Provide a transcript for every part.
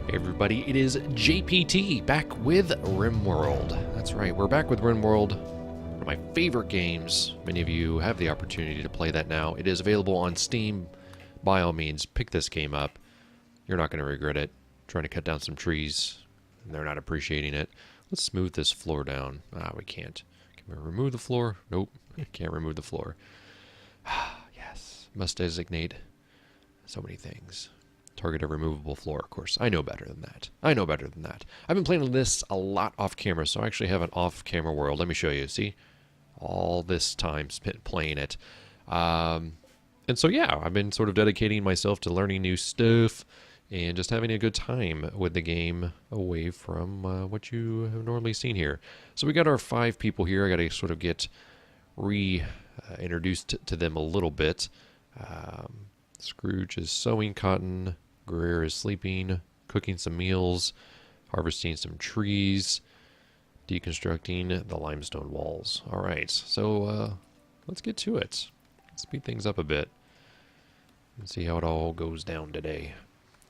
Hey everybody, it is JPT back with Rimworld. That's right, we're back with Rimworld, one of my favorite games. Many of you have the opportunity to play that now. It is available on Steam. By all means, pick this game up. You're not going to regret it. Trying to cut down some trees, and they're not appreciating it. Let's smooth this floor down. We can't. Can we remove the floor? Nope, can't remove the floor. Yes, must designate so many things. Target a removable floor, of course. I know better than that. I've been playing this a lot off camera, so I actually have an off-camera world. Let me show you. See? All this time spent playing it. And so, yeah, I've been sort of dedicating myself to learning new stuff and just having a good time with the game away from what you have normally seen here. So we got our 5 people here. I got to sort of get reintroduced to them a little bit. Scrooge is sewing cotton. Greer is sleeping, cooking some meals, harvesting some trees, deconstructing the limestone walls. All right, so let's get to it. Speed things up a bit and see how it all goes down today.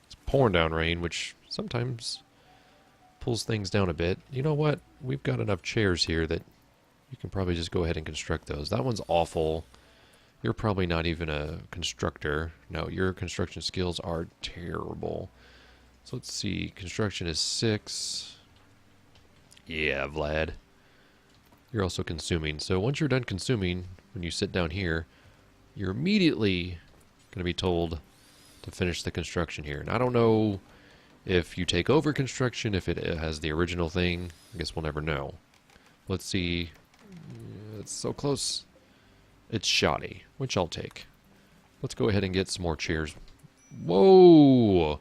It's pouring down rain, which sometimes pulls things down a bit. You know what? We've got enough chairs here that you can probably just go ahead and construct those. That one's awful. You're probably not even a constructor. No, your construction skills are terrible. So let's see. Construction is 6. Yeah, Vlad. You're also consuming. So once you're done consuming, when you sit down here, you're immediately going to be told to finish the construction here. And I don't know if you take over construction, if it has the original thing. I guess we'll never know. Let's see. It's so close. It's shoddy, which I'll take. Let's go ahead and get some more chairs. Whoa!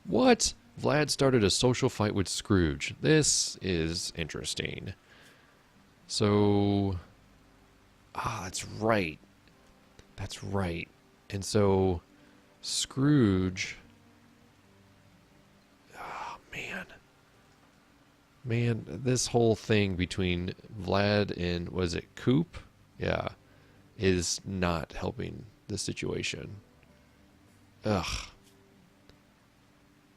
What? Vlad started a social fight with Scrooge. This is interesting. So... that's right. That's right. And so, Scrooge... Oh, man. Man, this whole thing between Vlad and, was it Coop? Yeah. Is not helping the situation. Ugh.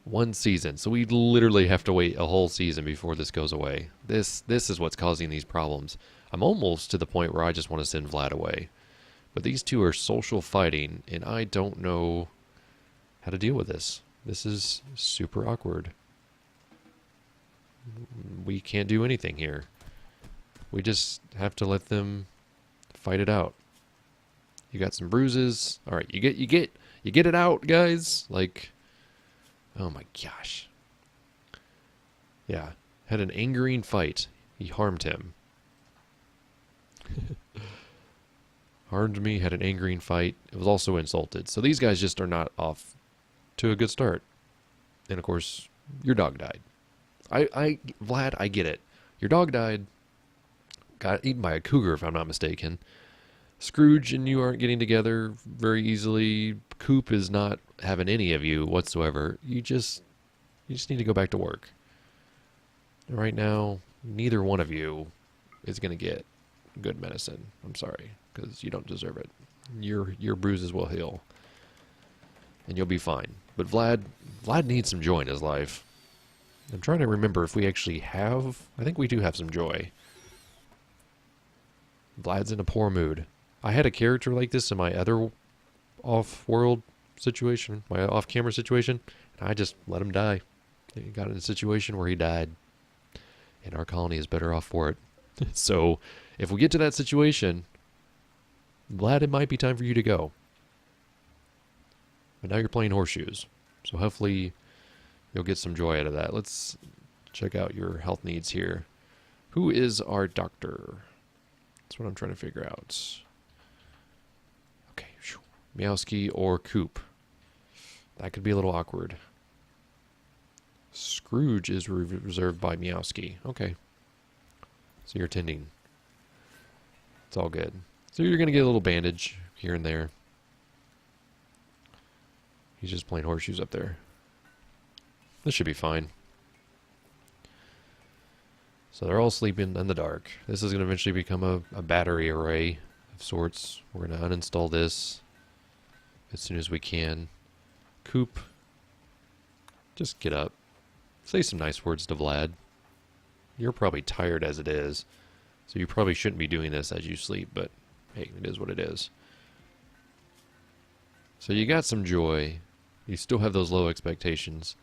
1 season. So we literally have to wait a whole season before this goes away. This is what's causing these problems. I'm almost to the point where I just want to send Vlad away. But these two are social fighting, and I don't know how to deal with this. This is super awkward. We can't do anything here. We just have to let them fight it out. You got some bruises. All right, you get it out, guys. Like, oh my gosh. Yeah, had an angering fight. He harmed him. Harmed me, had an angering fight. It was also insulted. So these guys just are not off to a good start. And of course, your dog died. Vlad, I get it. Your dog died. Got eaten by a cougar, if I'm not mistaken. Scrooge and you aren't getting together very easily. Coop is not having any of you whatsoever. You just need to go back to work. Right now, neither one of you is going to get good medicine. I'm sorry, because you don't deserve it. Your bruises will heal, and you'll be fine. But Vlad needs some joy in his life. I'm trying to remember if we actually have... I think we do have some joy. Vlad's in a poor mood. I had a character like this in my other off-world situation, my off-camera situation, and I just let him die. He got in a situation where he died, and our colony is better off for it. So, if we get to that situation, Vlad, it might be time for you to go. But now you're playing horseshoes, so hopefully you'll get some joy out of that. Let's check out your health needs here. Who is our doctor? That's what I'm trying to figure out. Okay, Meowski or Coop. That could be a little awkward. Scrooge is reserved by Meowski. Okay. So you're tending. It's all good. So you're going to get a little bandage here and there. He's just playing horseshoes up there. This should be fine. So they're all sleeping in the dark. This is going to eventually become a battery array of sorts. We're going to uninstall this as soon as we can. Coop Just get up. Say some nice words to Vlad. You're probably tired as it is, so you probably shouldn't be doing this as you sleep, but hey, it is what it is. So you got some joy. You still have those low expectations.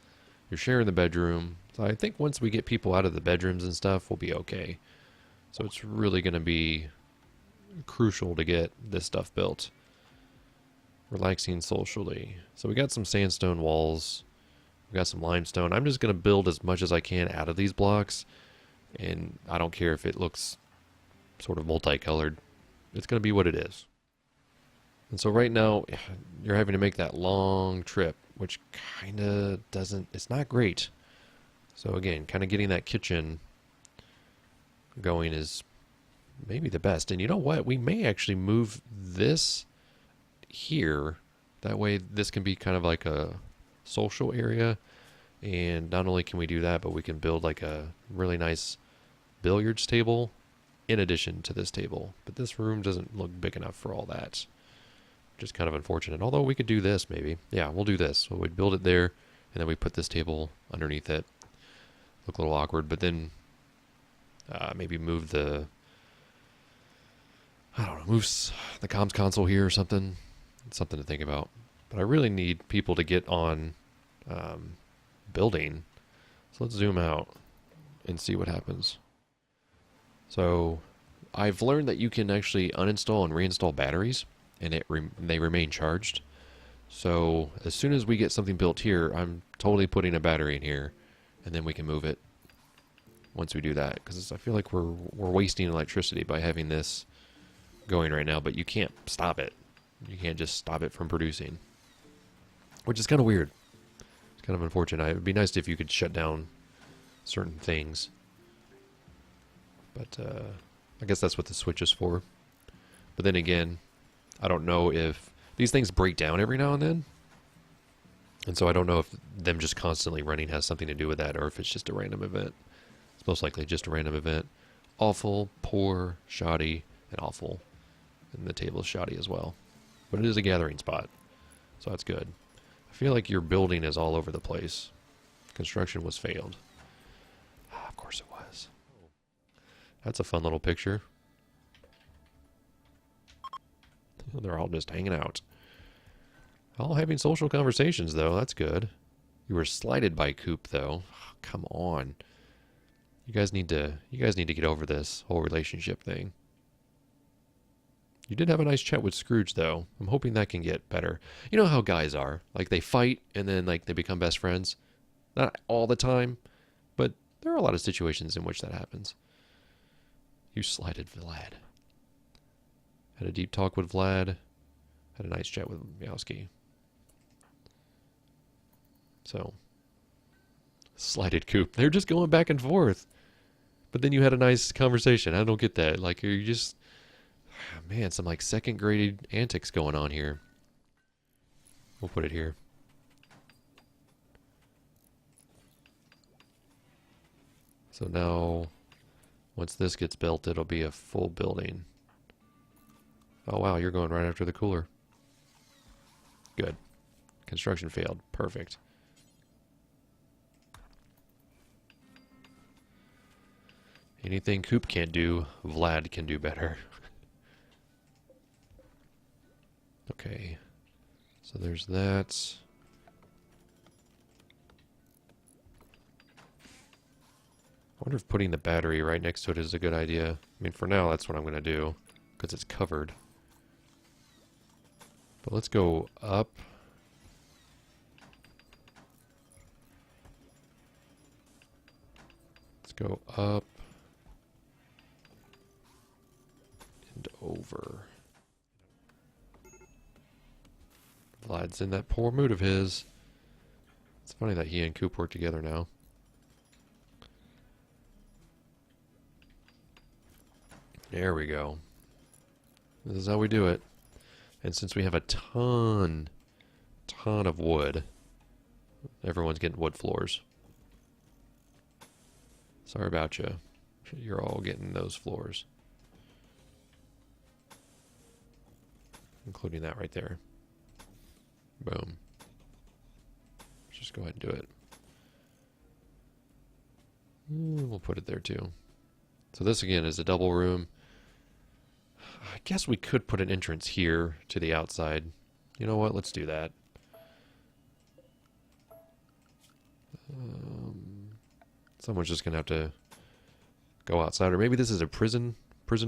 You're sharing the bedroom. So I think once we get people out of the bedrooms and stuff, we'll be okay. So it's really going to be crucial to get this stuff built. Relaxing socially. So we got some sandstone walls. We got some limestone. I'm just going to build as much as I can out of these blocks. And I don't care if it looks sort of multicolored. It's going to be what it is. And so right now, you're having to make that long trip, which kind of doesn't, it's not great. So again, kind of getting that kitchen going is maybe the best. And you know what? We may actually move this here. That way this can be kind of like a social area. And not only can we do that, but we can build like a really nice billiards table in addition to this table. But this room doesn't look big enough for all that. Which is kind of unfortunate. Although we could do this maybe. Yeah, we'll do this. So we'd build it there, and then we put this table underneath it. Look a little awkward, but then maybe move the, I don't know, move the comms console here or something. It's something to think about. But I really need people to get on building. So let's zoom out and see what happens. So I've learned that you can actually uninstall and reinstall batteries, and they remain charged. So as soon as we get something built here, I'm totally putting a battery in here, and then we can move it once we do that. Because I feel like we're wasting electricity by having this going right now, but you can't stop it. You can't just stop it from producing, which is kind of weird. It's kind of unfortunate. It would be nice if you could shut down certain things, but I guess that's what the switch is for. But then again, I don't know if these things break down every now and then. And so I don't know if them just constantly running has something to do with that, or if it's just a random event. It's most likely just a random event. Awful, poor, shoddy, and awful. And the table is shoddy as well. But it is a gathering spot, so that's good. I feel like your building is all over the place. Construction was failed. Of course it was. That's a fun little picture. They're all just hanging out. All having social conversations, though. That's good. You were slighted by Coop, though. Oh, come on. You guys need to get over this whole relationship thing. You did have a nice chat with Scrooge, though. I'm hoping that can get better. You know how guys are. Like, they fight, and then, like, they become best friends. Not all the time, but there are a lot of situations in which that happens. You slighted Vlad. Had a deep talk with Vlad. Had a nice chat with Meowski. So, slighted Coop. They're just going back and forth. But then you had a nice conversation. I don't get that. Like, you just... Man, some like second grade antics going on here. We'll put it here. So now, once this gets built, it'll be a full building. Oh wow, you're going right after the cooler. Good. Construction failed. Perfect. Anything Coop can't do, Vlad can do better. Okay. So there's that. I wonder if putting the battery right next to it is a good idea. I mean, for now, that's what I'm going to do, because it's covered. But let's go up. Let's go up and over. Vlad's in that poor mood of his. It's funny that he and Coop work together now. There we go. This is how we do it. And since we have a ton of wood, everyone's getting wood floors. Sorry about you. You're all getting those floors. Including that right there. Boom. Let's just go ahead and do it. We'll put it there too. So this again is a double room. I guess we could put an entrance here to the outside. You know what? Let's do that. Someone's just gonna have to go outside, or maybe this is a prison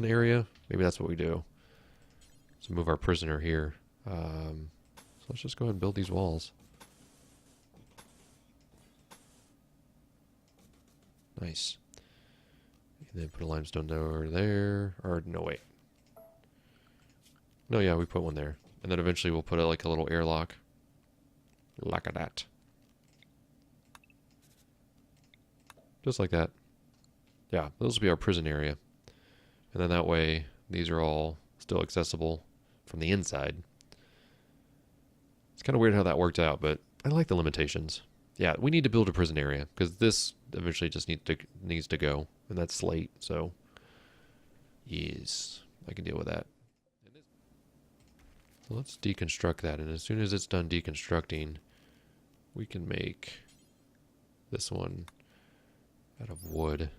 area. Maybe that's what we do. So move our prisoner here. So let's just go ahead and build these walls. Nice. And then put a limestone door there. Or no, wait. No, yeah, we put one there. And then eventually we'll put like a little airlock. Like that. Just like that. Yeah, those will be our prison area. And then that way, these are all still accessible from the inside. It's kind of weird how that worked out, but I like the limitations. Yeah, we need to build a prison area, because this eventually just needs to go. And that's slate, so yes, I can deal with that. So let's deconstruct that, and as soon as it's done deconstructing, we can make this one out of wood.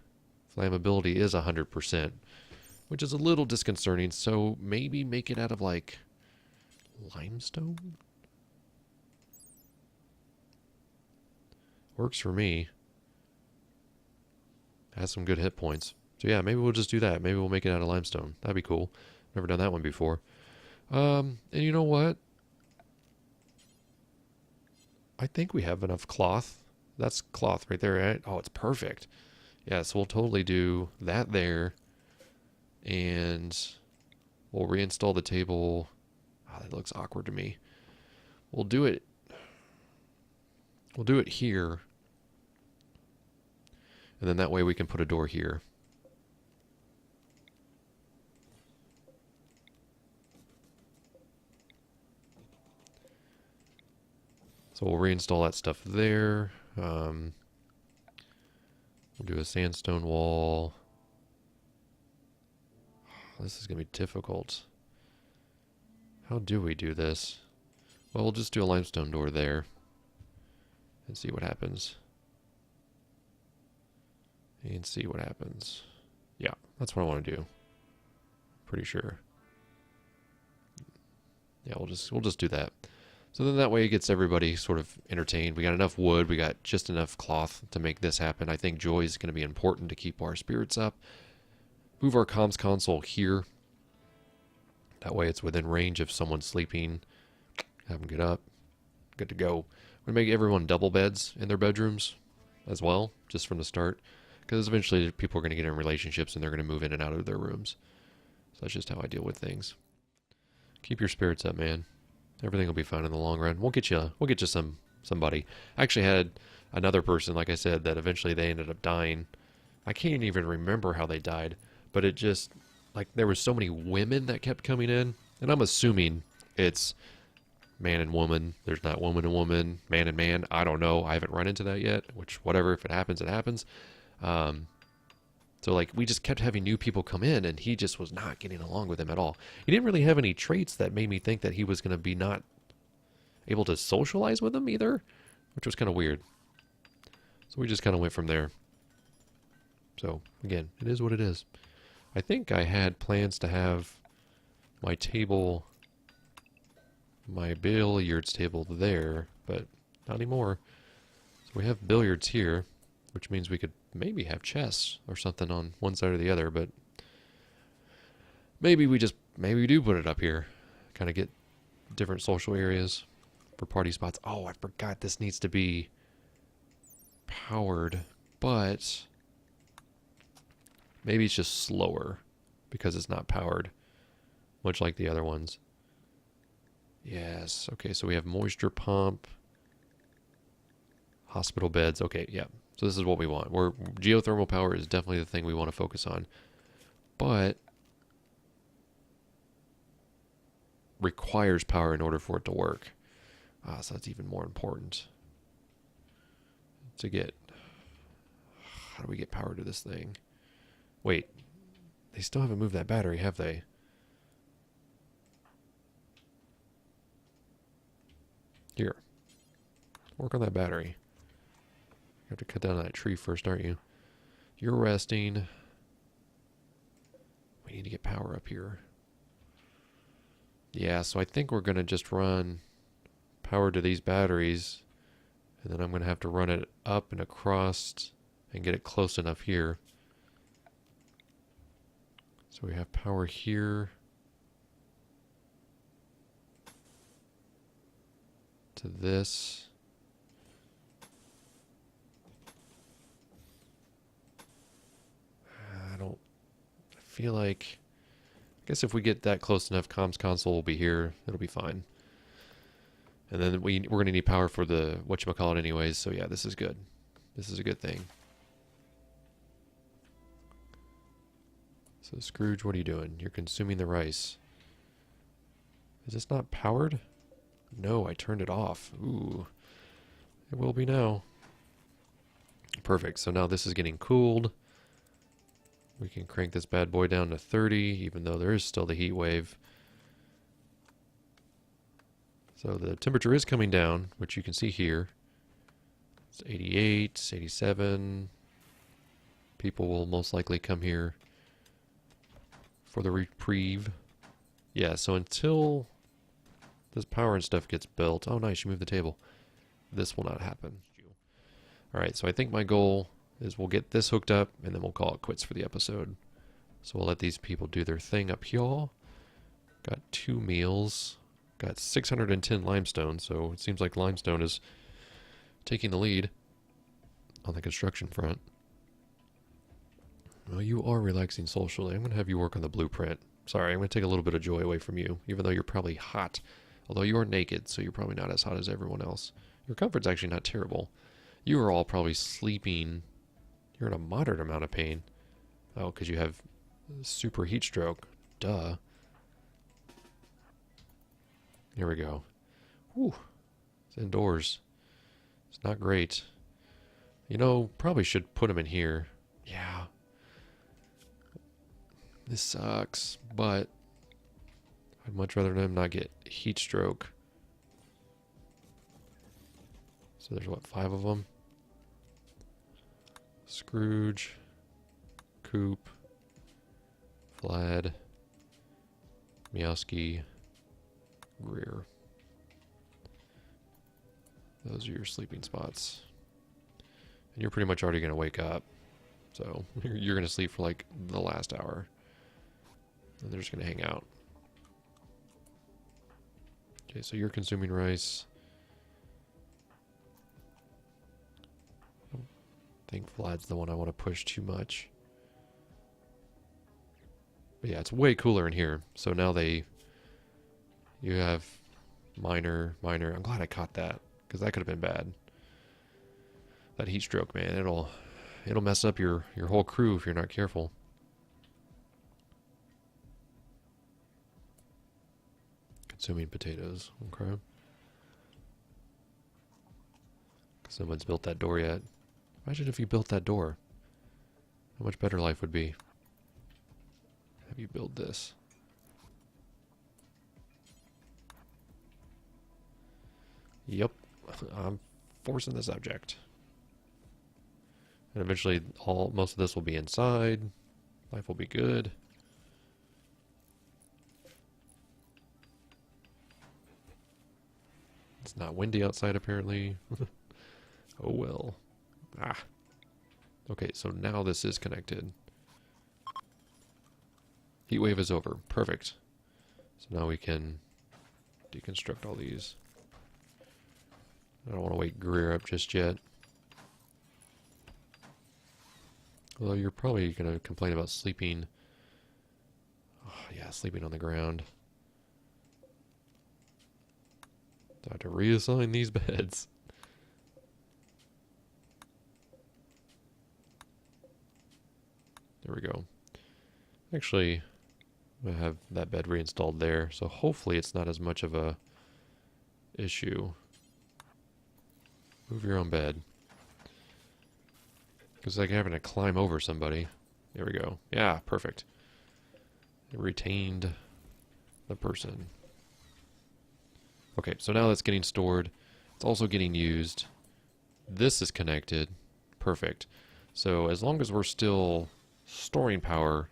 Flammability is 100%, which is a little disconcerting, so maybe make it out of, like, limestone? Works for me. Has some good hit points. So yeah, maybe we'll just do that. Maybe we'll make it out of limestone. That'd be cool. Never done that one before. And you know what? I think we have enough cloth. That's cloth right there, right? Oh, it's perfect. Yeah, so we'll totally do that there. And we'll reinstall the table. Oh, that looks awkward to me. We'll do it. We'll do it here. And then that way we can put a door here. So we'll reinstall that stuff there. We'll do a sandstone wall. This is going to be difficult. How do we do this? Well, we'll just do a limestone door there. And see what happens. And see what happens. Yeah, that's what I want to do. Pretty sure. Yeah, we'll just do that. So then that way it gets everybody sort of entertained. We got enough wood, we got just enough cloth to make this happen. I think joy is going to be important to keep our spirits up. Move our comms console here. That way it's within range of someone sleeping. Have them get up. Good to go. We're going to make everyone double beds in their bedrooms as well, just from the start. Because eventually people are going to get in relationships and they're going to move in and out of their rooms. So that's just how I deal with things. Keep your spirits up, man. Everything will be fine in the long run. We'll get you somebody. I actually had another person, like I said, that eventually they ended up dying. I can't even remember how they died, but it just, like, there was so many women that kept coming in, and I'm assuming it's man and woman. There's not woman and woman, man and man. I don't know. I haven't run into that yet, which, whatever, if it happens, it happens. So, like, we just kept having new people come in, and he just was not getting along with them at all. He didn't really have any traits that made me think that he was going to be not able to socialize with them either, which was kind of weird. So we just kind of went from there. So, again, it is what it is. I think I had plans to have my table, my billiards table there, but not anymore. So we have billiards here, which means we could maybe have chess or something on one side or the other, but maybe we do put it up here. Kind of get different social areas for party spots. Oh, I forgot this needs to be powered, but maybe it's just slower because it's not powered, much like the other ones. Yes, okay, so we have moisture pump, hospital beds. Okay, yeah. So this is what we want. Geothermal power is definitely the thing we want to focus on. But requires power in order for it to work. So that's even more important. To get... How do we get power to this thing? Wait. They still haven't moved that battery, have they? Here. Work on that battery. You have to cut down that tree first, aren't you? You're resting. We need to get power up here. Yeah, so I think we're going to just run power to these batteries, and then I'm going to have to run it up and across and get it close enough here. So we have power here to this. I feel like, I guess if we get that close enough, comms console will be here. It'll be fine. And then we're going to need power for the whatchamacallit anyways. So yeah, this is good. This is a good thing. So Scrooge, what are you doing? You're consuming the rice. Is this not powered? No, I turned it off. Ooh. It will be now. Perfect. So now this is getting cooled. We can crank this bad boy down to 30, even though there is still the heat wave. So the temperature is coming down, which you can see here. It's 88, 87. People will most likely come here for the reprieve. Yeah, so until this power and stuff gets built... Oh, nice, you moved the table. This will not happen. Alright, so I think my goal is we'll get this hooked up, and then we'll call it quits for the episode. So we'll let these people do their thing up here. Got 2 meals. Got 610 limestone, so it seems like limestone is taking the lead on the construction front. Well, you are relaxing socially. I'm going to have you work on the blueprint. Sorry, I'm going to take a little bit of joy away from you, even though you're probably hot. Although you are naked, so you're probably not as hot as everyone else. Your comfort's actually not terrible. You are all probably sleeping. You're in a moderate amount of pain. Oh, because you have super heat stroke. Duh. Here we go. Whew. It's indoors. It's not great. You know, probably should put him in here. Yeah. This sucks, but I'd much rather him not get heat stroke. So there's what, 5 of them? Scrooge, Coop, Vlad, Meowski, Greer. Those are your sleeping spots. And you're pretty much already going to wake up. So you're going to sleep for like the last hour. And they're just going to hang out. Okay, so you're consuming rice. I don't think Vlad's the one I want to push too much. But yeah, it's way cooler in here. So now you have minor. I'm glad I caught that, because that could have been bad. That heat stroke, man, it'll mess up your whole crew if you're not careful. Consuming potatoes, okay. Someone's built that door yet. Imagine if you built that door. How much better life would be. Have you build this? Yep, I'm forcing the subject. And eventually most of this will be inside. Life will be good. It's not windy outside apparently. Oh well. Ah. Okay, so now this is connected. Heat wave is over. Perfect. So now we can deconstruct all these. I don't want to wake Greer up just yet. Although you're probably going to complain about sleeping. Oh, yeah, sleeping on the ground. So I have to reassign these beds. There we go. Actually, I have that bed reinstalled there, so hopefully it's not as much of a issue. Move your own bed. Because it's like having to climb over somebody. There we go. Yeah, perfect. It retained the person. Okay, so now that's getting stored. It's also getting used. This is connected. Perfect. So as long as we're still storing power,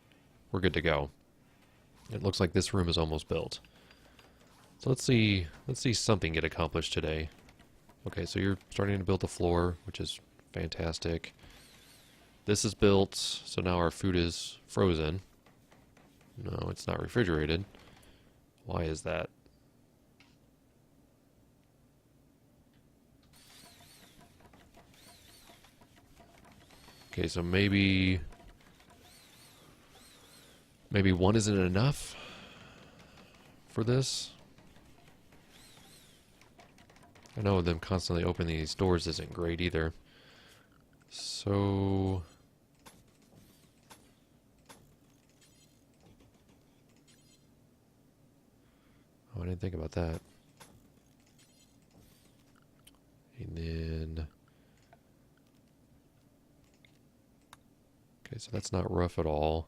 we're good to go. It looks like this room is almost built. So let's see something get accomplished today. Okay, so you're starting to build the floor, which is fantastic. This is built, so now our food is frozen. No, it's not refrigerated. Why is that? Okay, so maybe one isn't enough for this. I know them constantly opening these doors isn't great either. So oh, I didn't think about that. And then okay, so that's not rough at all.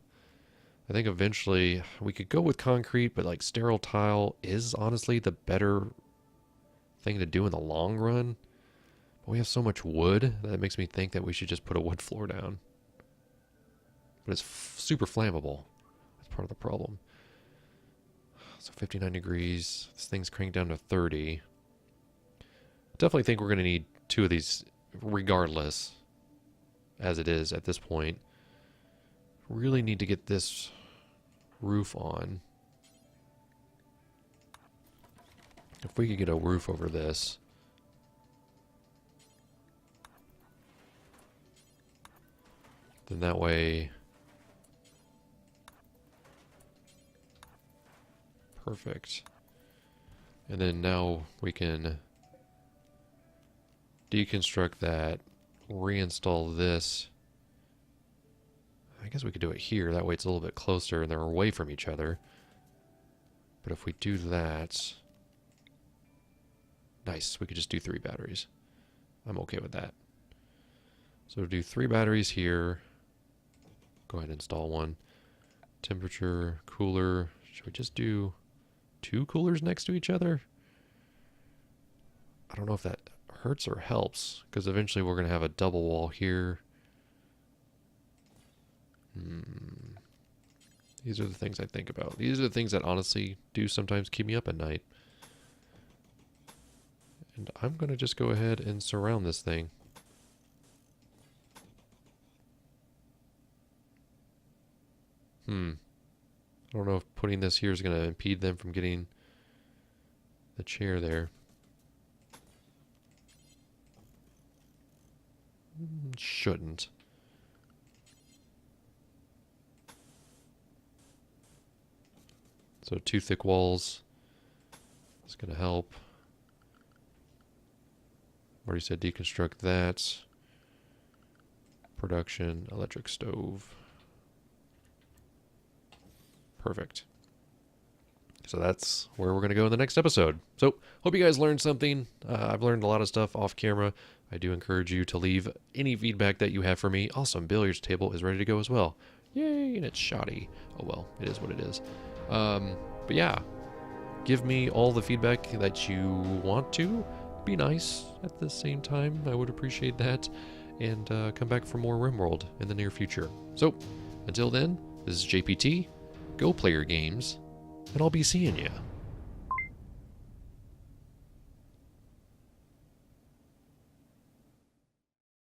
I think eventually we could go with concrete, but like sterile tile is honestly the better thing to do in the long run. But we have so much wood that it makes me think that we should just put a wood floor down. But it's super flammable. That's part of the problem. So 59 degrees. This thing's cranked down to 30. Definitely think we're going to need 2 of these regardless, as it is at this point. Really need to get this roof on. If we could get a roof over this. Then that way... Perfect. And then now we can deconstruct that, reinstall this. I guess we could do it here. That way it's a little bit closer and they're away from each other. But if we do that... Nice. We could just do 3 batteries. I'm okay with that. So we'll do 3 batteries here. Go ahead and install one. Temperature, cooler. Should we just do 2 coolers next to each other? I don't know if that hurts or helps, because eventually we're going to have a double wall here. These are the things I think about. These are the things that honestly do sometimes keep me up at night. And I'm going to just go ahead and surround this thing. I don't know if putting this here is going to impede them from getting the chair there. Shouldn't. So 2 thick walls is going to help. Already said deconstruct that. Production, electric stove. Perfect. So that's where we're going to go in the next episode. So hope you guys learned something. I've learned a lot of stuff off camera. I do encourage you to leave any feedback that you have for me. Also, billiards table is ready to go as well. Yay, and it's shoddy. Oh well, it is what it is. But yeah, give me all the feedback that you want to. Be nice at the same time. I would appreciate that. And come back for more Rimworld in the near future. So until then, this is JPT. Go play your games, and I'll be seeing ya.